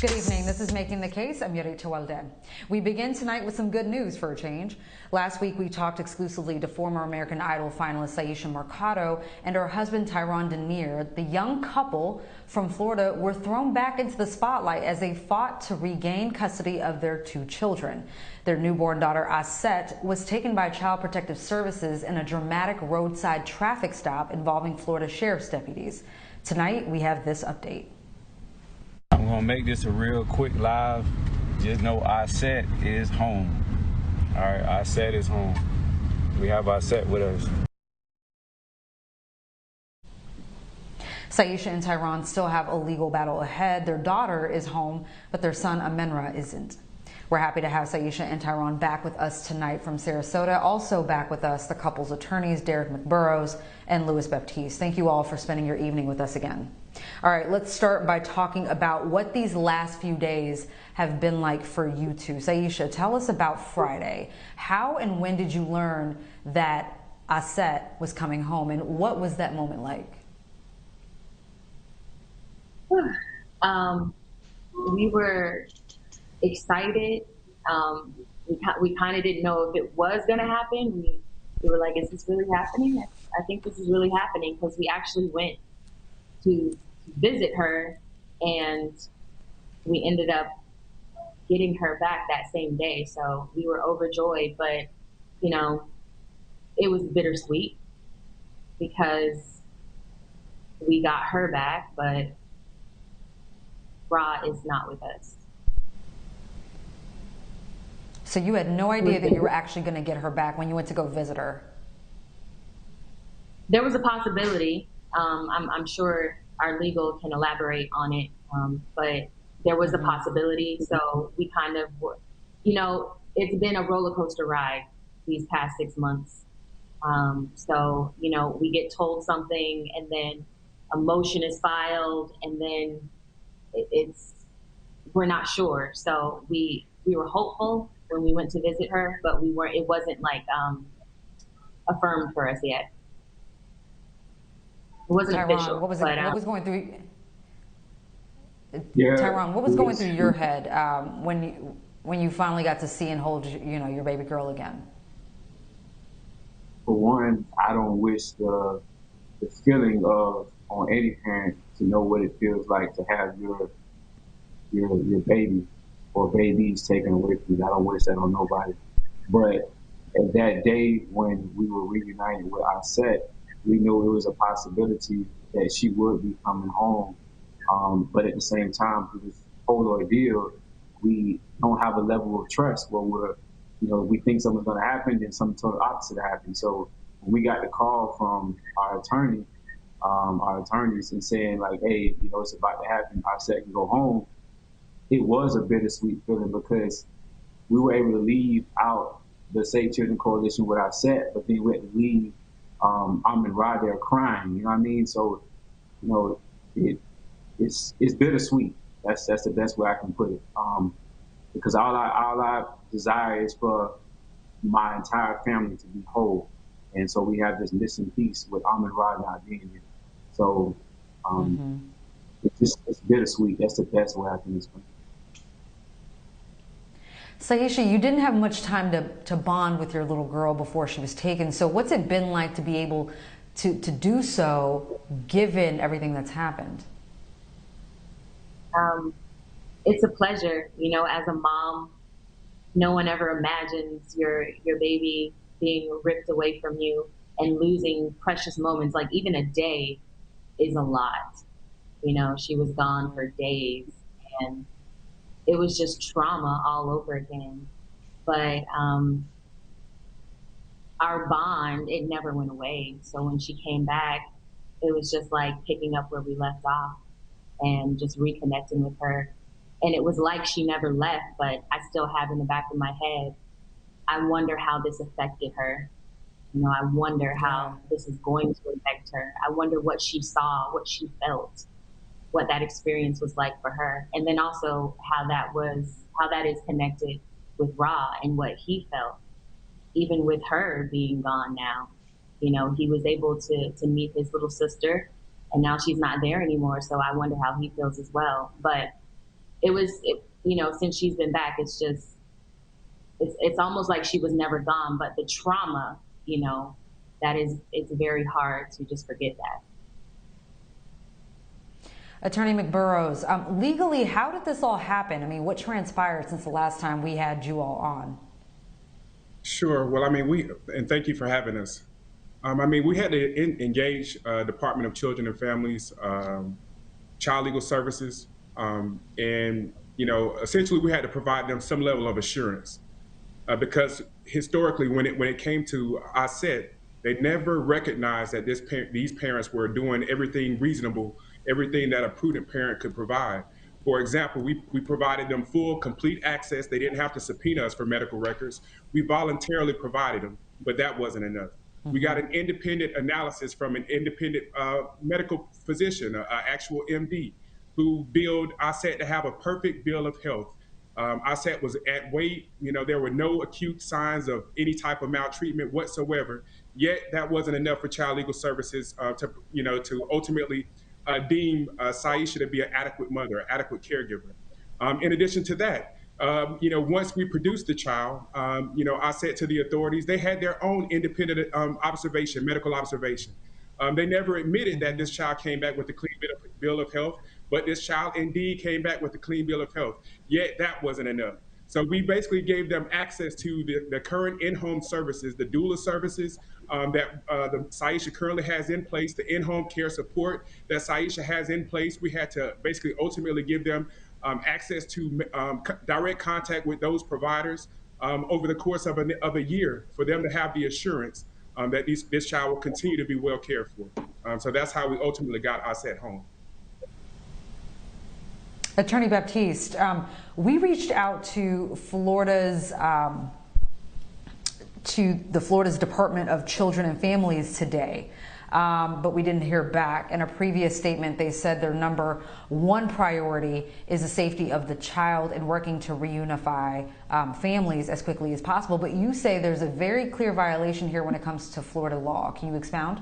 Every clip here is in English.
Good evening. This is Making the Case. I'm Yodit Tewolde. We begin tonight with some good news for a change. Last week, we talked exclusively to former American Idol finalist Syesha Mercado and her husband Tyron Deener. The young couple from Florida were thrown back into the spotlight as they fought to regain custody of their two children. Their newborn daughter, Aset, was taken by Child Protective Services in a dramatic roadside traffic stop involving Florida Sheriff's deputies. Tonight, we have this update. I'm gonna make this a real quick live. Just know Aset is home. All right, Aset is home. We have Aset with us. Syesha and Tyron still have a legal battle ahead. Their daughter is home, but their son Amenra isn't. We're happy to have Syesha and Tyron back with us tonight from Sarasota. Also back with us, the couple's attorneys, Derrick McBurrows and Baptiste. Thank you all for spending your evening with us again. All right, let's start by talking about what these last few days have been like for you two. Syesha, tell us about Friday. How and when did you learn that Aset was coming home, and what was that moment like? We were excited. We kind of didn't know if it was going to happen. We were like, is this really happening? I think this is really happening, because we actually went to visit her and we ended up getting her back that same day. So we were overjoyed, but you know, it was bittersweet because we got her back, but Ra is not with us. So you had no idea that you were actually going to get her back when you went to go visit her? There was a possibility. I'm sure our legal can elaborate on it, but there was a possibility. So we kind of, you know, it's been a roller coaster ride these past 6 months. So, you know, we get told something and then a motion is filed and then we're not sure. So we were hopeful when we went to visit her, but it wasn't like affirmed for us yet. It wasn't Tyron, official. what was going through? Yeah, Tyron, what was going through your head when you finally got to see and hold, you know, your baby girl again? For one, I don't wish the feeling on any parent to know what it feels like to have your baby or babies taken away from you. I don't wish that on nobody. But at that day when we were reunited with Aset, we knew it was a possibility that she would be coming home. But at the same time, through this whole ordeal, we don't have a level of trust where we think something's going to happen, then something total opposite happens. So when we got the call from our attorneys and saying like, hey, you know, it's about to happen, Aset can go home, it was a bittersweet feeling because we were able to leave out the Save Children Coalition with Aset, but then we had to leave and Ra there crying, you know what I mean? So, you know, it's bittersweet. That's the best way I can put it. Because all I desire is for my entire family to be whole. And so we have this missing piece with Ra not being here. So it's bittersweet. That's the best way I can explain it. Syesha, you didn't have much time to bond with your little girl before she was taken. So what's it been like to be able to do so, given everything that's happened? It's a pleasure. You know, as a mom, no one ever imagines your baby being ripped away from you and losing precious moments. Like even a day is a lot. You know, she was gone for days and it was just trauma all over again. But our bond, it never went away. So when she came back, it was just like picking up where we left off and just reconnecting with her. And it was like she never left, but I still have in the back of my head, I wonder how this affected her. You know, I wonder how this is going to affect her. I wonder what she saw, what she felt, what that experience was like for her. And then also how that is connected with Ra and what he felt, even with her being gone now. You know, he was able to meet his little sister and now she's not there anymore. So I wonder how he feels as well. But you know, since she's been back, it's just, it's almost like she was never gone, but the trauma, you know, it's very hard to just forget that. Attorney McBurrows, legally, how did this all happen? I mean, what transpired since the last time we had you all on? Sure. Well, I mean, and thank you for having us. I mean, we had to engage Department of Children and Families, Child Legal Services, and, you know, essentially we had to provide them some level of assurance because historically, when it came to ISET, they never recognized that these parents were doing everything reasonable, everything that a prudent parent could provide. For example, we provided them full, complete access. They didn't have to subpoena us for medical records. We voluntarily provided them, but that wasn't enough. We got an independent analysis from an independent medical physician, an actual MD, who billed ISET to have a perfect bill of health. ISET was at weight, you know, there were no acute signs of any type of maltreatment whatsoever. Yet that wasn't enough for Child Legal Services to ultimately deem Syesha to be an adequate mother, an adequate caregiver. In addition to that, you know, once we produced the child, you know, I said to the authorities, they had their own independent observation, medical observation. They never admitted that this child came back with a clean bill of health, but this child indeed came back with a clean bill of health. Yet that wasn't enough. So we basically gave them access to the current in-home services, the doula services that the Syesha currently has in place, the in-home care support that Syesha has in place. We had to basically ultimately give them access to direct contact with those providers over the course of a year for them to have the assurance that this child will continue to be well cared for. So that's how we ultimately got ISET home. Attorney Baptiste, we reached out to Florida's Department of Children and Families today, but we didn't hear back. In a previous statement, they said their number one priority is the safety of the child and working to reunify families as quickly as possible. But you say there's a very clear violation here when it comes to Florida law. Can you expound?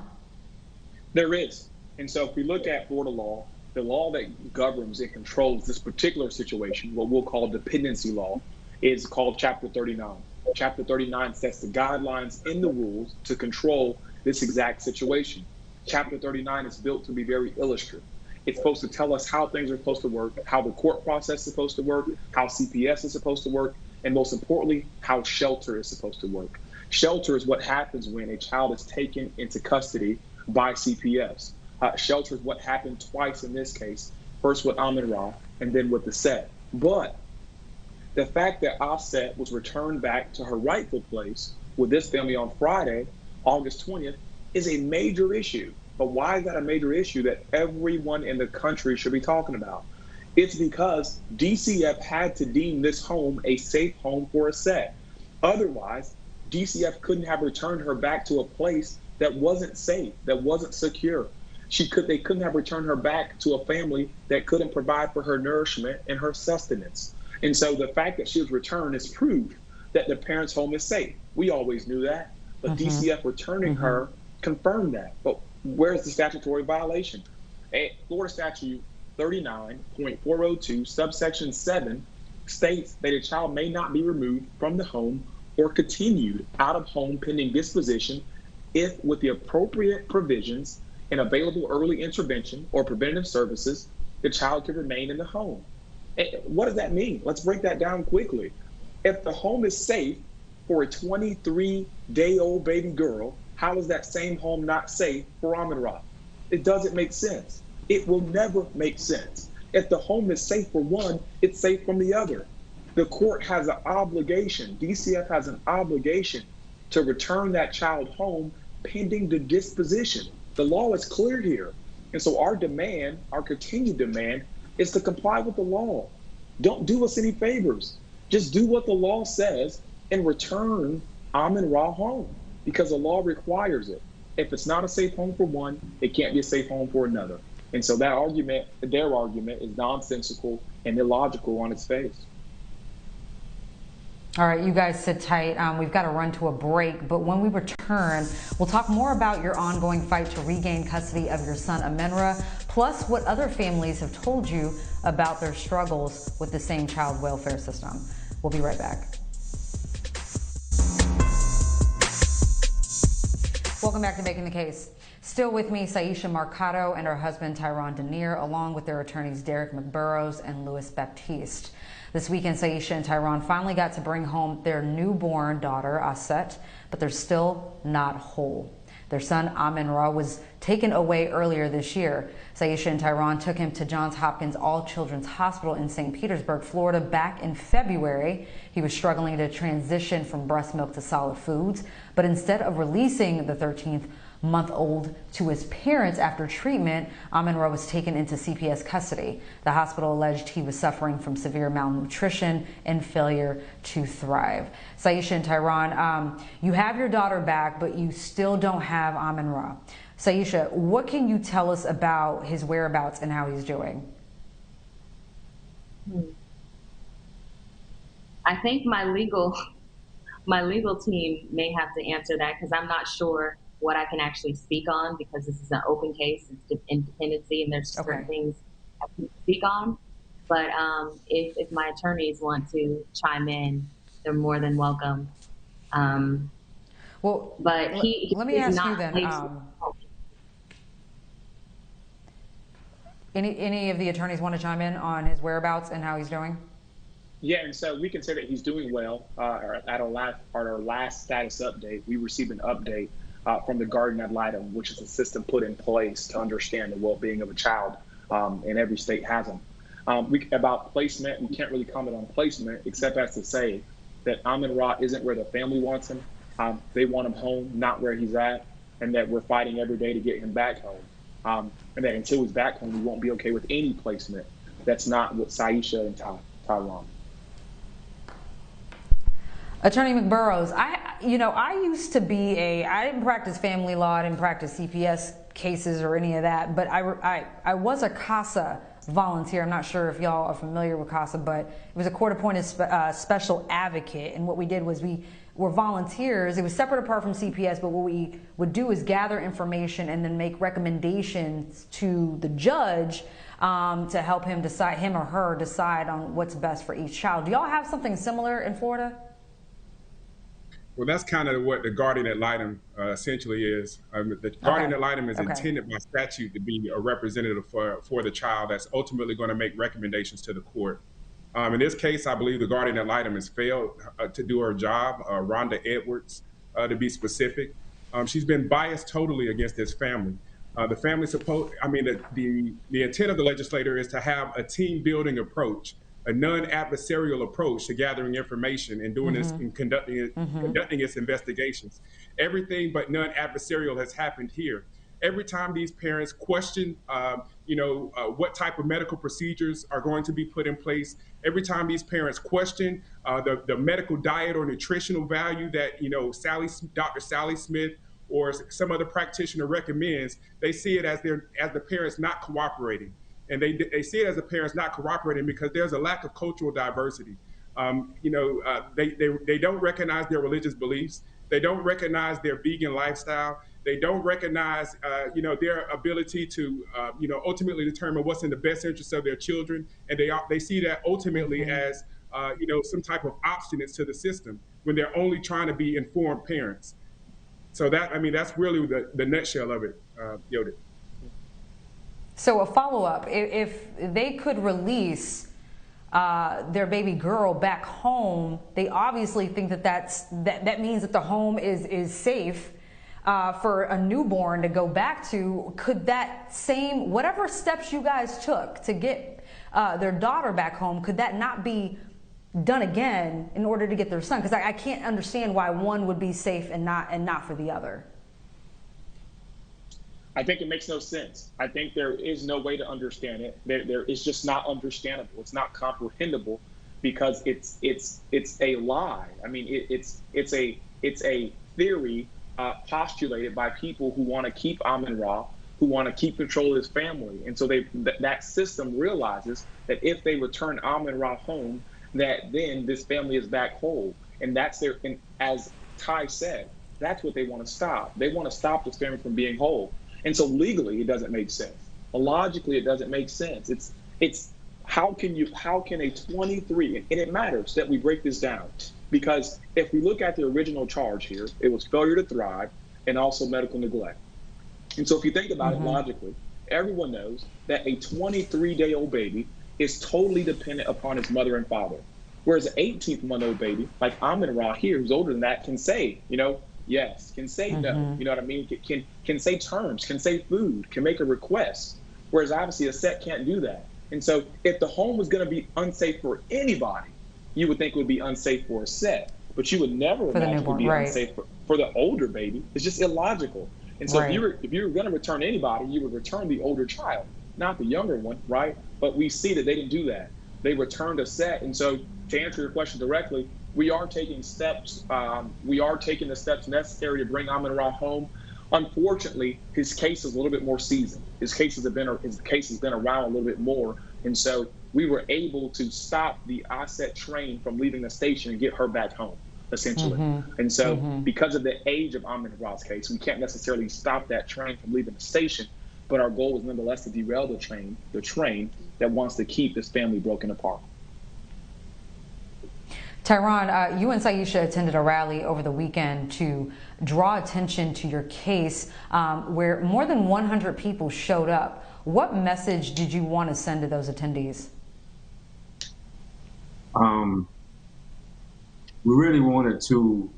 There is. And so if we look at Florida law, the law that governs and controls this particular situation, what we'll call dependency law, is called Chapter 39. Chapter 39 sets the guidelines and the rules to control this exact situation. Chapter 39 is built to be very illustrative. It's supposed to tell us how things are supposed to work, how the court process is supposed to work, how CPS is supposed to work, and most importantly, how shelter is supposed to work. Shelter is what happens when a child is taken into custody by CPS. Shelter is what happened twice in this case, first with Amin-Ra and then with the set. But the fact that Offset was returned back to her rightful place with this family on Friday, August 20th, is a major issue. But why is that a major issue that everyone in the country should be talking about? It's because DCF had to deem this home a safe home for a set. Otherwise, DCF couldn't have returned her back to a place that wasn't safe, that wasn't secure. They couldn't have returned her back to a family that couldn't provide for her nourishment and her sustenance. And so the fact that she was returned is proof that the parent's home is safe. We always knew that, but DCF returning her confirmed that. But where's the statutory violation? Florida Statute 39.402, subsection 7, states that a child may not be removed from the home or continued out of home pending disposition if, with the appropriate provisions and available early intervention or preventative services, the child could remain in the home. What does that mean? Let's break that down quickly. If the home is safe for a 23-day-old baby girl, how is that same home not safe for Amin-Ra? It doesn't make sense. It will never make sense. If the home is safe for one, it's safe from the other. The court has an obligation, DCF has an obligation to return that child home pending the disposition. The law is clear here. And so our demand, our continued demand, is to comply with the law. Don't do us any favors. Just do what the law says and return Amin-Ra home, because the law requires it. If it's not a safe home for one, it can't be a safe home for another. And so that argument, their argument, is nonsensical and illogical on its face. All right, you guys sit tight. We've got to run to a break, but when we return, we'll talk more about your ongoing fight to regain custody of your son, Amin-Ra. plus what other families have told you about their struggles with the same child welfare system. We'll be right back. Welcome back to Making the Case. Still with me, Syesha Mercado and her husband, Tyron Deener, along with their attorneys, Derrick McBurrows and Baptiste. This weekend, Syesha and Tyron finally got to bring home their newborn daughter, Aset, but they're still not whole. Their son, Amin-Ra, was taken away earlier this year. Syesha and Tyron took him to Johns Hopkins All Children's Hospital in St. Petersburg, Florida, back in February. He was struggling to transition from breast milk to solid foods, but instead of releasing the 13-month-old to his parents after treatment, Amin-Ra was taken into CPS custody. The hospital alleged he was suffering from severe malnutrition and failure to thrive. Syesha and Tyron, you have your daughter back, but you still don't have Amin-Ra. Syesha, what can you tell us about his whereabouts and how he's doing? I think my legal team may have to answer that, because I'm not sure what I can actually speak on, because this is an open case. It's independency, and there's certain things I can speak on. But if my attorneys want to chime in, they're more than welcome. Well, but let me ask you then. Any of the attorneys want to chime in on his whereabouts and how he's doing? Yeah, and so we can say that he's doing well. At our last status update, we received an update from the guardian ad litem, which is a system put in place to understand the well-being of a child, and every state has them. About placement, we can't really comment on placement, except as to say that Amin-Ra isn't where the family wants him. They want him home, not where he's at, and that we're fighting every day to get him back home. And that until he's back home, we won't be okay with any placement that's not with Syesha and Tyron. Attorney McBurrows, I didn't practice family law, I didn't practice CPS cases or any of that, but I was a CASA volunteer. I'm not sure if y'all are familiar with CASA, but it was a court-appointed special advocate, and what we did was we were volunteers. It was separate apart from CPS, but what we would do is gather information and then make recommendations to the judge to help him or her decide on what's best for each child. Do y'all have something similar in Florida? Well, that's kind of what the guardian ad litem essentially is. The guardian ad litem is intended by statute to be a representative for the child that's ultimately going to make recommendations to the court. In this case, I believe the guardian ad litem has failed to do her job, Rhonda Edwards, to be specific. She's been biased totally against this family. The family the intent of the legislator is to have a team building approach, a non-adversarial approach to gathering information and doing this and conducting its investigations. Everything but non-adversarial has happened here. Every time these parents question, what type of medical procedures are going to be put in place, every time these parents question the medical diet or nutritional value that Dr. Sally Smith or some other practitioner recommends, they see it as the parents not cooperating. And they see it as the parents not cooperating because there's a lack of cultural diversity. They don't recognize their religious beliefs. They don't recognize their vegan lifestyle. They don't recognize, their ability to, ultimately determine what's in the best interest of their children. And they see that ultimately as, some type of obstinance to the system when they're only trying to be informed parents. So that's really the nutshell of it, Yodit. So a follow-up, if they could release their baby girl back home, they obviously think that means that the home is safe for a newborn to go back to. Could that whatever steps you guys took to get their daughter back home, could that not be done again in order to get their son? Because I can't understand why one would be safe and not for the other. I think it makes no sense. I think there is no way to understand it. There is just not understandable. It's not comprehensible because it's a lie. I mean, it's a theory postulated by people who want to keep Amin-Ra, who want to keep control of his family, and so that system realizes that if they return Amin-Ra home, that then this family is back whole, and and as Ty said, that's what they want to stop. They want to stop this family from being whole. And so legally, it doesn't make sense. Logically, it doesn't make sense. It's how can a 23, and it matters that we break this down, because if we look at the original charge here, it was failure to thrive and also medical neglect. And so if you think about it logically, everyone knows that a 23-day-old baby is totally dependent upon his mother and father. Whereas an 18-month-old baby, like Amin-Ra here, who's older than that, can say, yes, can say no, you know what I mean? Can say terms, can say food, can make a request. Whereas obviously a set can't do that. And so if the home was going to be unsafe for anybody, you would think it would be unsafe for a set, but you would never imagine it would be unsafe for the older baby. It's just illogical. And so if you were going to return anybody, you would return the older child, not the younger one, right? But we see that they didn't do that. They returned a set. And so to answer your question directly, we are taking steps. We are taking the steps necessary to bring Amin-Ra home. Unfortunately, his case is a little bit more seasoned. His case has been around a little bit more. And so we were able to stop the ISET train from leaving the station and get her back home, essentially. And so because of the age of Amin-Ra's case, we can't necessarily stop that train from leaving the station. But our goal is nonetheless to derail the train that wants to keep this family broken apart. Tyron, you and Syesha attended a rally over the weekend to draw attention to your case, where more than 100 people showed up. What message did you want to send to those attendees? We really wanted to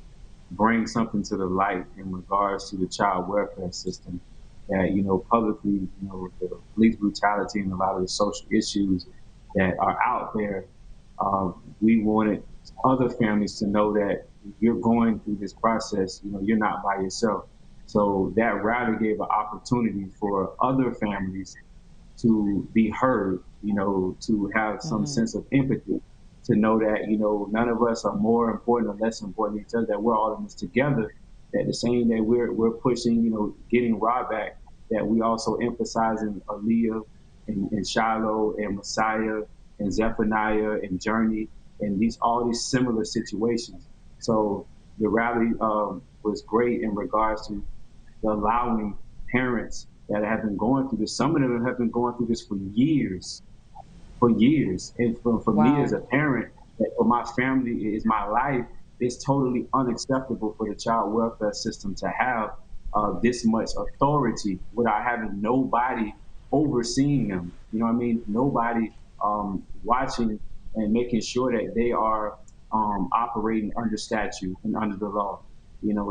bring something to the light in regards to the child welfare system. That, publicly, the police brutality and a lot of the social issues that are out there, we wanted other families to know that if you're going through this process, you're not by yourself. So that rally gave an opportunity for other families to be heard, to have some sense of empathy, to know that, none of us are more important or less important than each other, that we're all in this together, that the same that we're pushing, getting Ra back, that we also emphasizing Aaliyah and Shiloh and Messiah and Zephaniah and Journey and all these similar situations. So the rally was great in regards to allowing parents that have been going through this. Some of them have been going through this for years. And for me as a parent, that for my family, is my life, it's totally unacceptable for the child welfare system to have this much authority without having nobody overseeing them. You know what I mean? Nobody watching and making sure that they are operating under statute and under the law.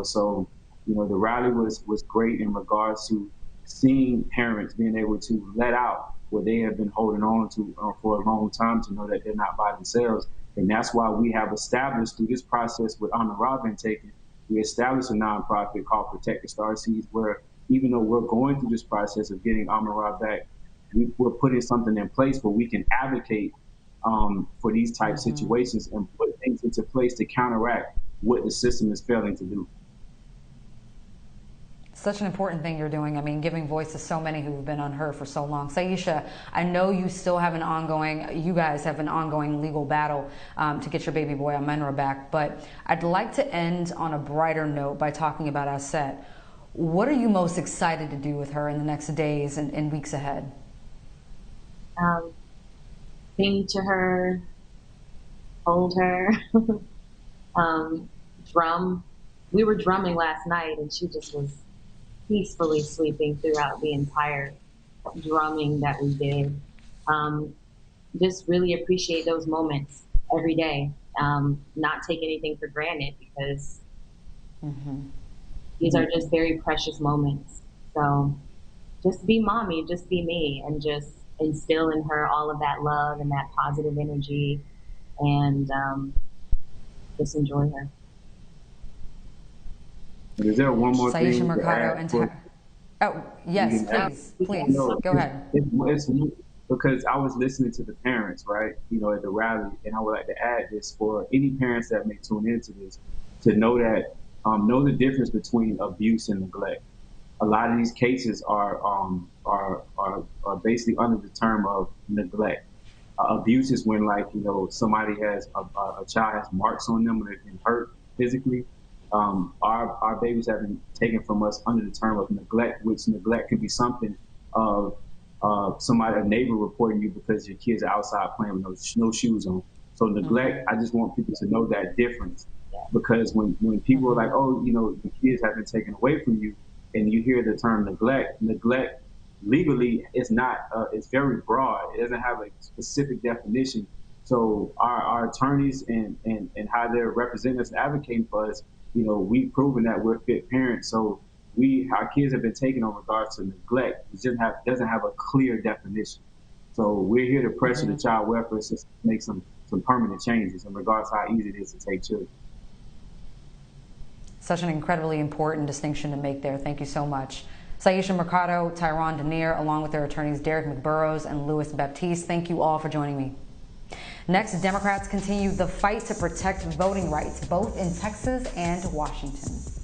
So the rally was great in regards to seeing parents being able to let out what they have been holding on to for a long time, to know that they're not by themselves. And that's why we have established through this process with Amin-Ra being taken, we established a nonprofit called Protect the Starseeds, where even though we're going through this process of getting Amin-Ra back, we're putting something in place where we can advocate for these type situations and put things into place to counteract what the system is failing to do. Such an important thing you're doing. I mean, giving voice to so many who've been unheard for so long. Syesha, I know you still have you guys have an ongoing legal battle to get your baby boy Amin-Ra back, but I'd like to end on a brighter note by talking about ISET. What are you most excited to do with her in the next days and weeks ahead? Sing to her, hold her, drum. We were drumming last night and she just was peacefully sleeping throughout the entire drumming that we did. Just really appreciate those moments every day. Not take anything for granted, because these are just very precious moments. So just be mommy, just be me, and just instill in her all of that love and that positive energy, and just enjoy her. Is there one more Syesha thing Mercado and oh, yes, please, go ahead. It's because I was listening to the parents, right, at the rally, and I would like to add this for any parents that may tune into this, to know that, know the difference between abuse and neglect. A lot of these cases are basically under the term of neglect. Abuse is when, somebody has a child has marks on them or they've been hurt physically. Our babies have been taken from us under the term of neglect, which neglect could be something of a neighbor reporting you because your kids are outside playing with no shoes on. So neglect, I just want people to know that difference, because when people are like, oh, you know, the kids have been taken away from you, and you hear the term neglect legally it's not, it's very broad. It doesn't have a specific definition. So our attorneys and how they're representing us, advocating for us, you know, we've proven that we're fit parents. So our kids have been taken on regards to neglect. It doesn't have a clear definition. So we're here to pressure the child welfare system to make some permanent changes in regards to how easy it is to take children. Such an incredibly important distinction to make there. Thank you so much. Syesha Mercado, Tyron Deener, along with their attorneys Derrick McBurrows and Baptiste, thank you all for joining me. Next, Democrats continue the fight to protect voting rights, both in Texas and Washington.